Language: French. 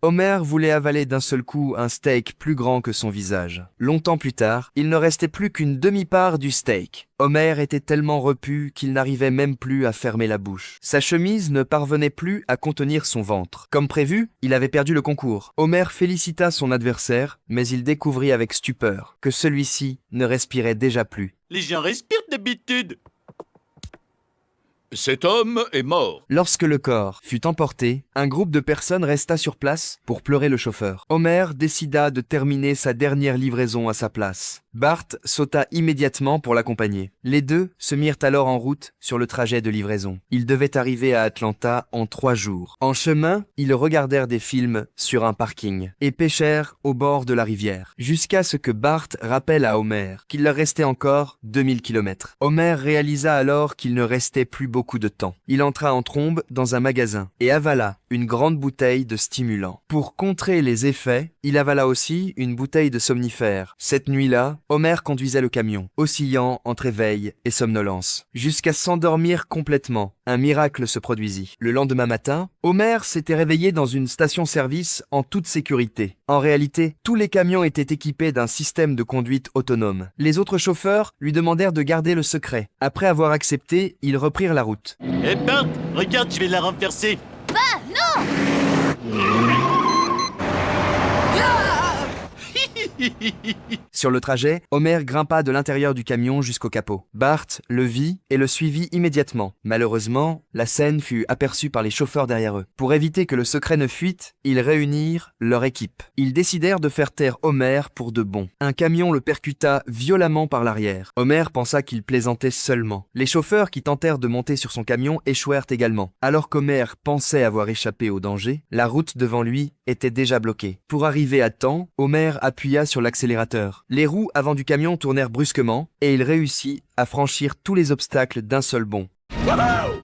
Homer voulait avaler d'un seul coup un steak plus grand que son visage. Longtemps plus tard, il ne restait plus qu'une demi-part du steak. Homer était tellement repu qu'il n'arrivait même plus à fermer la bouche. Sa chemise ne parvenait plus à contenir son ventre. Comme prévu, il avait perdu le concours. Homer félicita son adversaire, mais il découvrit avec stupeur que celui-ci ne respirait déjà plus. Les gens respirent d'habitude. Cet homme est mort. Lorsque le corps fut emporté, un groupe de personnes resta sur place pour pleurer le chauffeur. Homer décida de terminer sa dernière livraison à sa place. Bart sauta immédiatement pour l'accompagner. Les deux se mirent alors en route sur le trajet de livraison. Ils devaient arriver à Atlanta en 3 jours. En chemin, ils regardèrent des films sur un parking et pêchèrent au bord de la rivière, jusqu'à ce que Bart rappelle à Homer qu'il leur restait encore 2000 km. Homer réalisa alors qu'il ne restait plus beaucoup de temps. Il entra en trombe dans un magasin et avala une grande bouteille de stimulant. Pour contrer les effets, il avala aussi une bouteille de somnifère. Cette nuit-là, Homer conduisait le camion, oscillant entre éveil et somnolence, jusqu'à s'endormir complètement. Un miracle se produisit. Le lendemain matin, Homer s'était réveillé dans une station-service en toute sécurité. En réalité, tous les camions étaient équipés d'un système de conduite autonome. Les autres chauffeurs lui demandèrent de garder le secret. Après avoir accepté, ils reprirent la route. Eh Bart, regarde, je vais la renverser. Sur le trajet, Homer grimpa de l'intérieur du camion jusqu'au capot. Bart le vit et le suivit immédiatement. Malheureusement, la scène fut aperçue par les chauffeurs derrière eux. Pour éviter que le secret ne fuite, ils réunirent leur équipe. Ils décidèrent de faire taire Homer pour de bon. Un camion le percuta violemment par l'arrière. Homer pensa qu'il plaisantait seulement. Les chauffeurs qui tentèrent de monter sur son camion échouèrent également. Alors qu'Homer pensait avoir échappé au danger, la route devant lui était déjà bloquée. Pour arriver à temps, Homer appuya sur l'accélérateur. Les roues avant du camion tournèrent brusquement et il réussit à franchir tous les obstacles d'un seul bond.